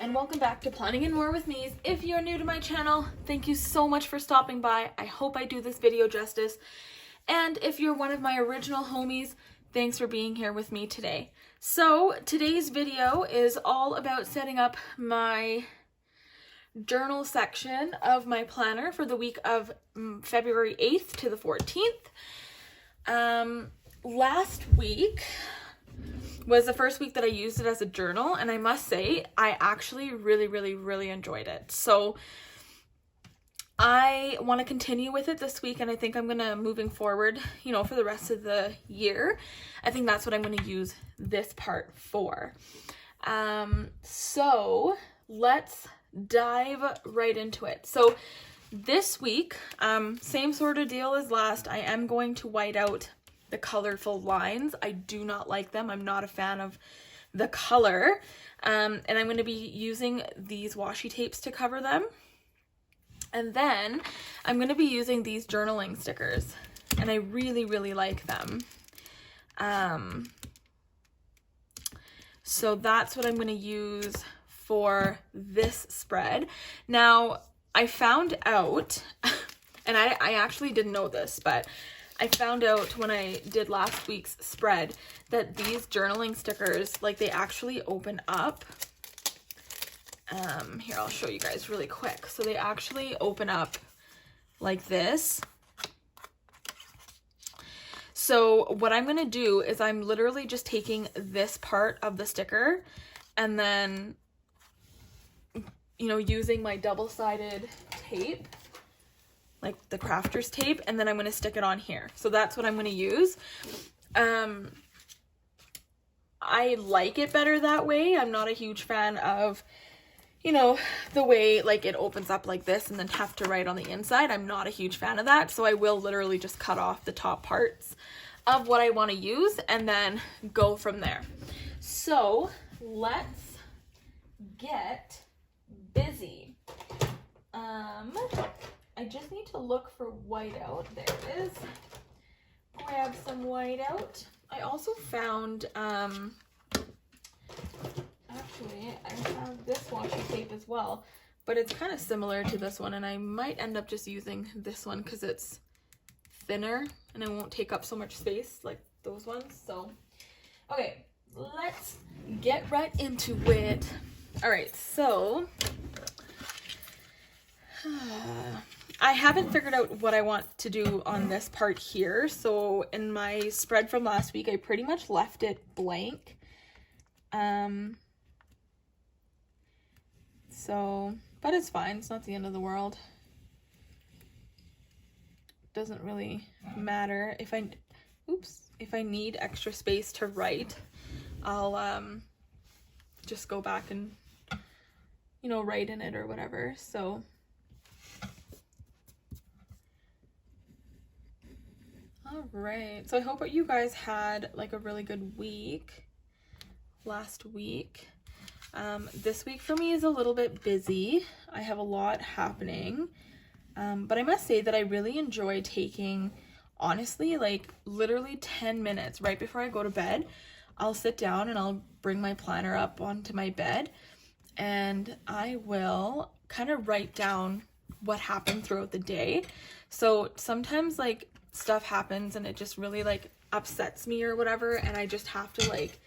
And welcome back to Planning and More with Me's. If you're new to my channel, thank you so much for stopping by. I hope I do this video justice. And if you're one of my original homies, thanks for being here with me today. So today's video is all about setting up my journal section of my planner for the week of February 8th to the 14th. Last week was the first week that I used it as a journal, and I must say I actually really enjoyed it. So I want to continue with it this week, and I think I'm gonna, moving forward, you know, for the rest of the year, I think that's what I'm gonna use this part for. So let's dive right into it. So this week, same sort of deal as last, I am going to white out the colorful lines. I do not like them. I'm not a fan of the color. And I'm going to be using these washi tapes to cover them. And then I'm going to be using these journaling stickers. And I really like them. So that's what I'm going to use for this spread. Now, I found out, and I actually didn't know this, but I found out when I did last week's spread that these journaling stickers, like, they actually open up. Here, I'll show you guys really quick. So they actually open up like this. So what I'm going to do is I'm literally just taking this part of the sticker and then, you know, using my double-sided tape, like the crafter's tape, and then I'm going to stick it on here. So that's what I'm going to use. I like it better that way. I'm not a huge fan of, you know, the way like it opens up like this and then have to write on the inside. I'm not a huge fan of that. So I will literally just cut off the top parts of what I want to use and then go from there. So let's get busy. I just need to look for whiteout. There it is. Grab some whiteout. I also found, actually, I have this washi tape as well, but it's kind of similar to this one, and I might end up just using this one because it's thinner and it won't take up so much space like those ones. So, okay, let's get right into it. All right, so I haven't figured out what I want to do on this part here. So in my spread from last week, I pretty much left it blank. But it's fine. It's not the end of the world. Doesn't really matter. If I need extra space to write, I'll just go back and, you know, write in it or whatever. So all right, so I hope you guys had like a really good week last week. This week for me is a little bit busy. I have a lot happening, but I must say that I really enjoy taking, honestly, like literally 10 minutes right before I go to bed. I'll sit down and I'll bring my planner up onto my bed and I will kind of write down what happened throughout the day. So sometimes like stuff happens and it just really like upsets me or whatever, and I just have to like,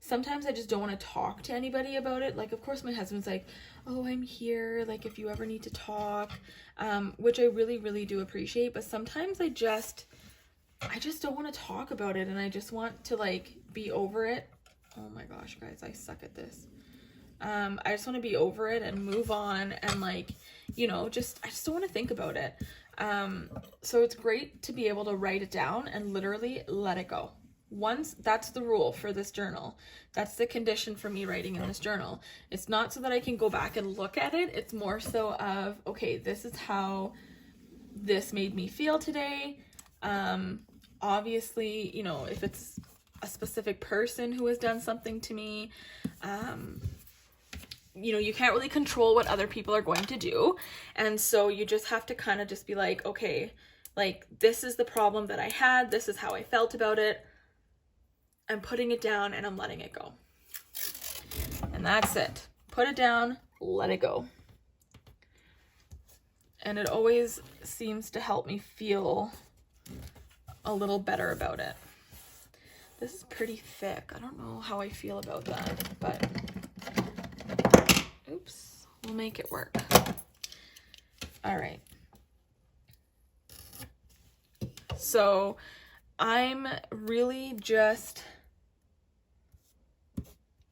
sometimes I just don't want to talk to anybody about it. Like, of course my husband's like, oh, I'm here, like if you ever need to talk, which I really do appreciate, but sometimes I just don't want to talk about it and I just want to like be over it. Oh my gosh, guys, I suck at this. I just want to be over it and move on and like, you know, I just don't want to think about it. So it's great to be able to write it down and literally let it go. Once, that's the rule for this journal. That's the condition for me writing in this journal. It's not so that I can go back and look at it. It's more so of, okay, this is how this made me feel today. Obviously, you know, if it's a specific person who has done something to me, you know, you can't really control what other people are going to do. And so you just have to kind of just be like, okay, Like, this is the problem that I had. This is how I felt about it. I'm putting it down and I'm letting it go. And that's it. Put it down, let it go. And it always seems to help me feel a little better about it. This is pretty thick. I don't know how I feel about that, but oops, we'll make it work. All right. So I'm really just,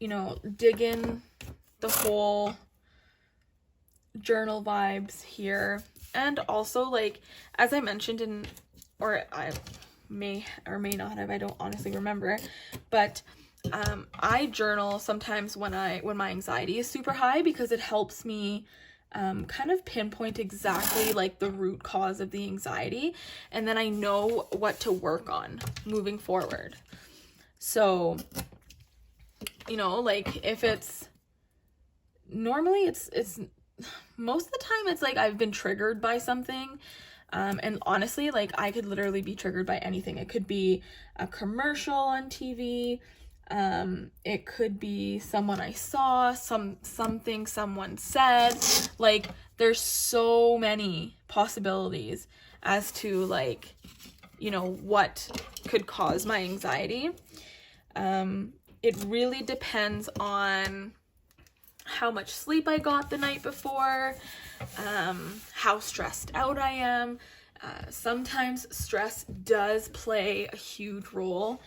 you know, digging the whole journal vibes here. And also, like, as I mentioned or I may or may not have, I don't honestly remember, but I journal sometimes when my anxiety is super high, because it helps me kind of pinpoint exactly like the root cause of the anxiety, and then I know what to work on moving forward. So, you know, like, if it's normally it's most of the time it's like I've been triggered by something, and honestly, like, I could literally be triggered by anything. It could be a commercial on TV, it could be someone I saw, something someone said. Like, there's so many possibilities as to, like, you know, what could cause my anxiety. It really depends on how much sleep I got the night before, how stressed out I am. Sometimes stress does play a huge role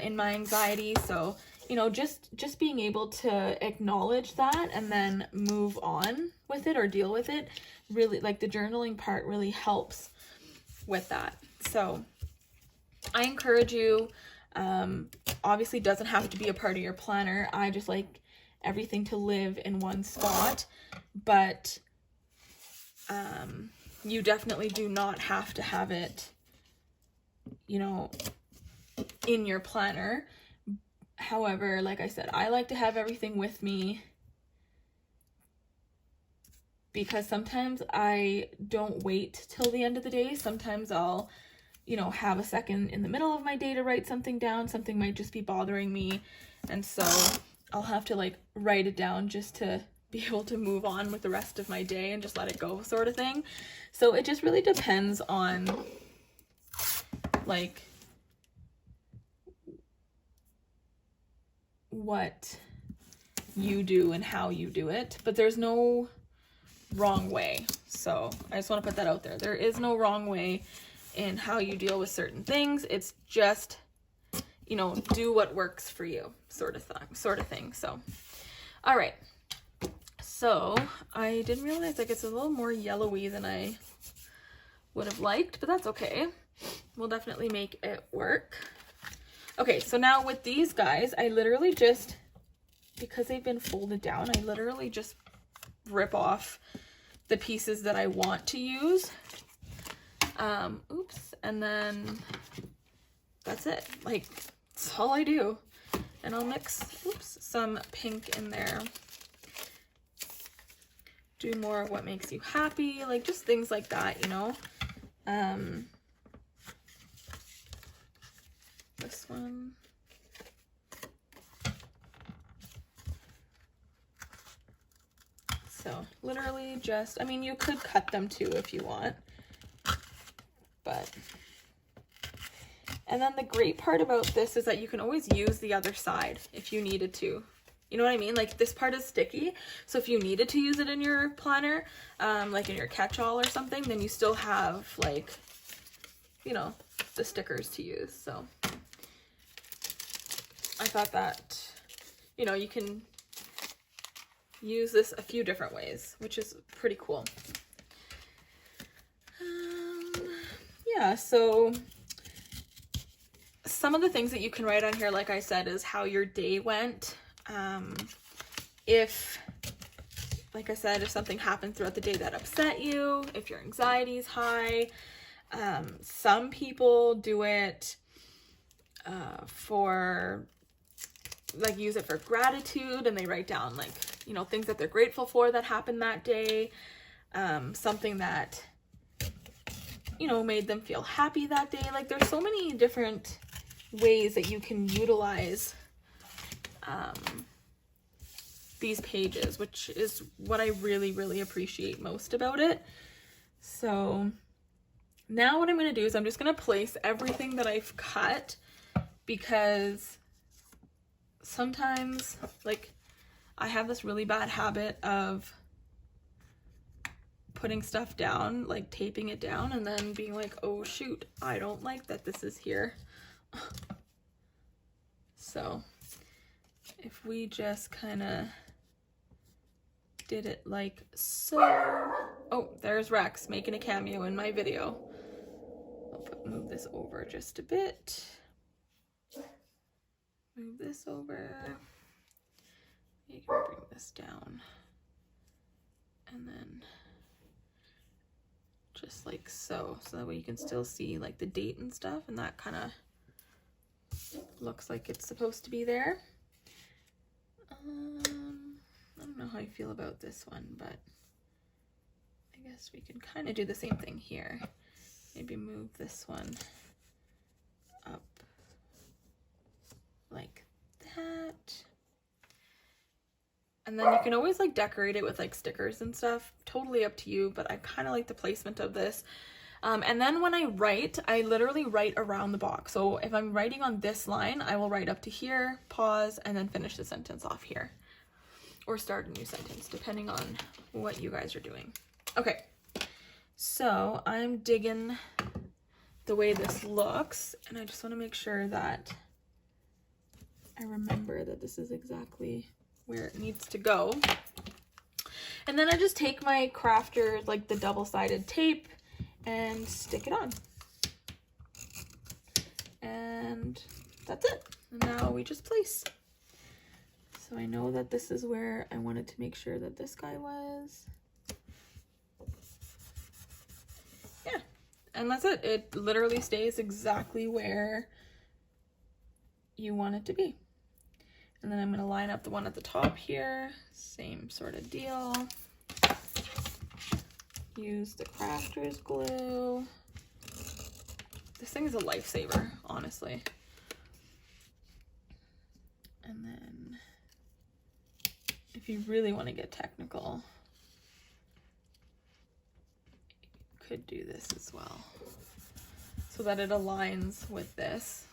in my anxiety. So, you know, just being able to acknowledge that and then move on with it or deal with it, really, like, the journaling part really helps with that. So I encourage you, obviously doesn't have to be a part of your planner. I just like everything to live in one spot, but you definitely do not have to have it, you know, in your planner. However, like I said, I like to have everything with me because sometimes I don't wait till the end of the day. Sometimes I'll, you know, have a second in the middle of my day to write something down. Something might just be bothering me, and so I'll have to, like, write it down just to be able to move on with the rest of my day and just let it go, sort of thing. So it just really depends on, like, what you do and how you do it, but there's no wrong way. So I just want to put that out there. There is no wrong way in how you deal with certain things. It's just, you know, do what works for you, sort of thing. So, all right. So I didn't realize, like, it's a little more yellowy than I would have liked, but that's okay. We'll definitely make it work. Okay, so now with these guys, I literally just, because they've been folded down, I literally just rip off the pieces that I want to use. Oops, and then that's it. Like, that's all I do. And I'll mix, some pink in there. Do more of what makes you happy, like, just things like that, you know. This one. So literally just, I mean, you could cut them too if you want, but, and then the great part about this is that you can always use the other side if you needed to. You know what I mean? Like, this part is sticky, so if you needed to use it in your planner, like in your catch-all or something, then you still have, like, you know, the stickers to use. So I thought that, you know, you can use this a few different ways, which is pretty cool. Yeah, so some of the things that you can write on here, like I said, is how your day went. If, like I said, if something happened throughout the day that upset you, if your anxiety is high. Some people do it for, like, use it for gratitude, and they write down, like, you know, things that they're grateful for that happened that day. Something that you know, made them feel happy that day. Like there's so many different ways that you can utilize these pages, which is what I really, really appreciate most about it. So now what I'm going to do is I'm just going to place everything that I've cut, because sometimes, like, I have this really bad habit of putting stuff down, like taping it down, and then being like, oh shoot, I don't like that this is here. So if we just kind of did it like so. Oh, there's Rex making a cameo in my video. I'll move this over just a bit. Move this over. You can bring this down. And then just like so. So that way you can still see like the date and stuff, and that kind of looks like it's supposed to be there. I don't know how I feel about this one, but I guess we can kind of do the same thing here. Maybe move this one up like that. And then you can always like decorate it with like stickers and stuff. Totally up to you, but I kind of like the placement of this. And then when I write, I literally write around the box. So if I'm writing on this line, I will write up to here, pause, and then finish the sentence off here. Or start a new sentence, depending on what you guys are doing. Okay, so I'm digging the way this looks, and I just want to make sure that I remember that this is exactly where it needs to go. And then I just take my Crafter, like the double-sided tape, and stick it on. And that's it. And now we just place. So I know that this is where I wanted to make sure that this guy was. Yeah, and that's it. It literally stays exactly where you want it to be. And then I'm going to line up the one at the top here. Same sort of deal. Use the Crafter's glue. This thing is a lifesaver, honestly. And then if you really want to get technical, you could do this as well, so that it aligns with this.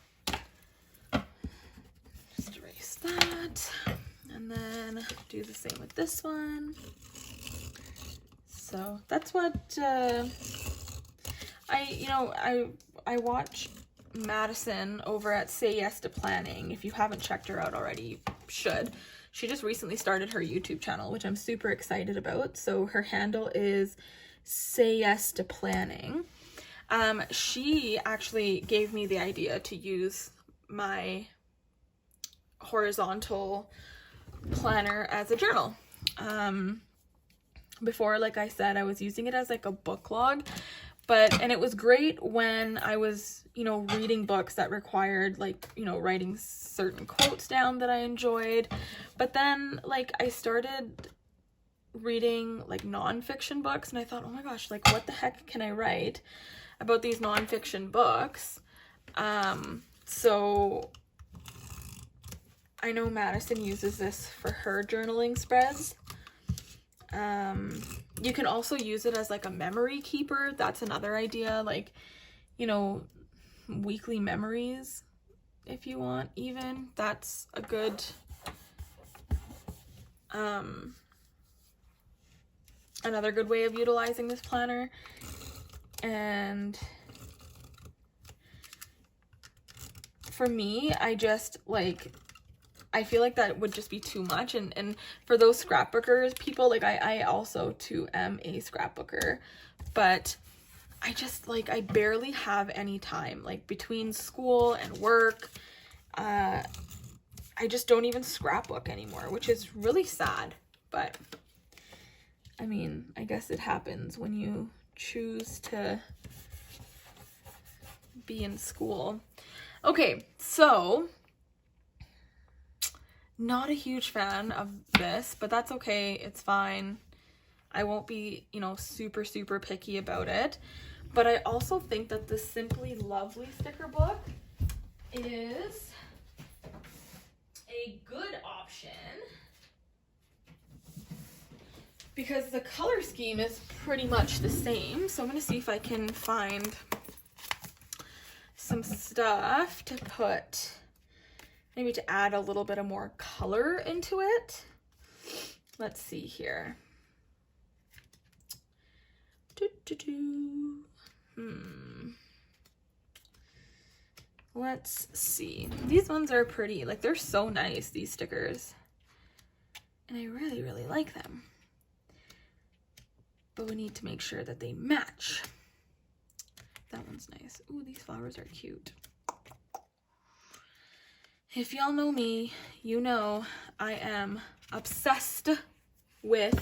Just erase that, and then do the same with this one. So that's what I watch Madison over at Say Yes to Planning. If you haven't checked her out already, you should. She just recently started her YouTube channel, which I'm super excited about. So her handle is Say Yes to Planning. She actually gave me the idea to use my horizontal planner as a journal. Before, like I said, I was using it as like a book log, and it was great when I was, reading books that required like, writing certain quotes down that I enjoyed. But then like I started reading like nonfiction books, and I thought, oh my gosh, like what the heck can I write about these nonfiction books? So I know Madison uses this for her journaling spreads. You can also use it as like a memory keeper. That's another idea, like, weekly memories, if you want, even. That's a good, another good way of utilizing this planner. And for me, I feel like that would just be too much, and for those scrapbookers people, like I also too am a scrapbooker, but I just I barely have any time, like between school and work. I just don't even scrapbook anymore, which is really sad, but I mean, I guess it happens when you choose to be in school. Okay, so not a huge fan of this, but that's okay. It's fine. I won't be, super, super picky about it. But I also think that the Simply Lovely sticker book is a good option because the color scheme is pretty much the same. So I'm going to see if I can find some stuff to put, maybe to add a little bit of more color into it. Let's see here. Let's see. These ones are pretty. Like, they're so nice, these stickers. And I really, really like them. But we need to make sure that they match. That one's nice. Ooh, these flowers are cute. If y'all know me, you know I am obsessed with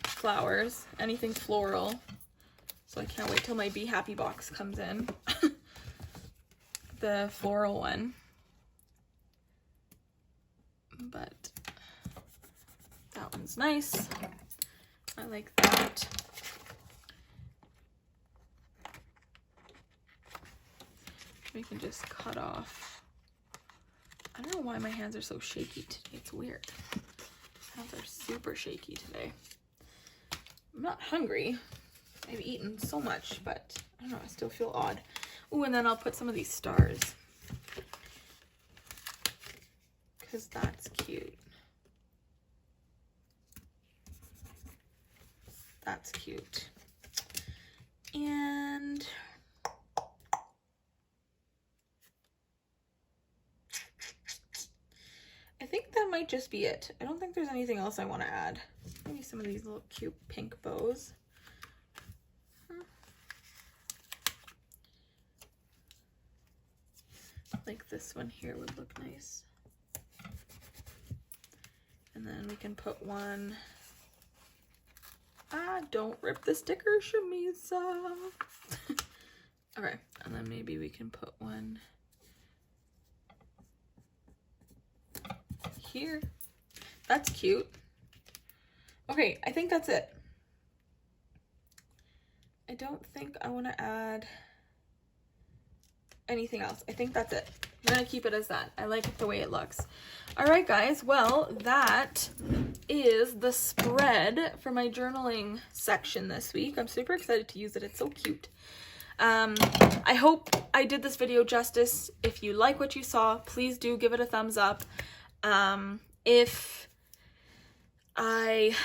flowers, anything floral. So I can't wait till my Be Happy box comes in. The floral one. But that one's nice. I like that. We can just cut off. I don't know why my hands are so shaky today. It's weird. My hands are super shaky today. I'm not hungry. I've eaten so much, but I don't know, I still feel odd. Ooh, and then I'll put some of these stars. Because that's cute. That's cute. And I think that might just be it. I don't think there's anything else I want to add. Maybe some of these little cute pink bows. Like this one here would look nice. And then we can put one. Ah, don't rip the sticker, Shamisa. Okay, and then maybe we can put one here. That's cute. Okay, I think that's it. I don't think I want to add anything else. I think that's it. I'm gonna keep it as that. I like it the way it looks. All right, guys. Well, that is the spread for my journaling section this week. I'm super excited to use it. It's so cute. I hope I did this video justice. If you like what you saw, please do give it a thumbs up. If I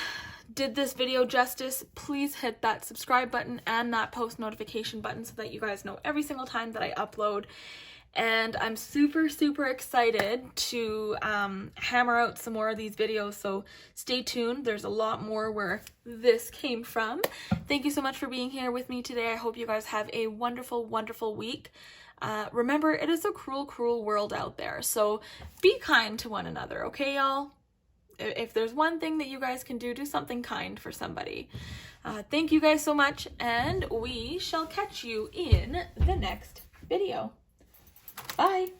did this video justice, please hit that subscribe button and that post notification button so that you guys know every single time that I upload. And I'm super, super excited to hammer out some more of these videos, so stay tuned. There's a lot more where this came from. Thank you so much for being here with me today. I hope you guys have a wonderful, wonderful week. Remember, it is a cruel, cruel world out there, so be kind to one another, okay, y'all? If there's one thing that you guys can do something kind for somebody. Thank you guys so much, and we shall catch you in the next video. Bye!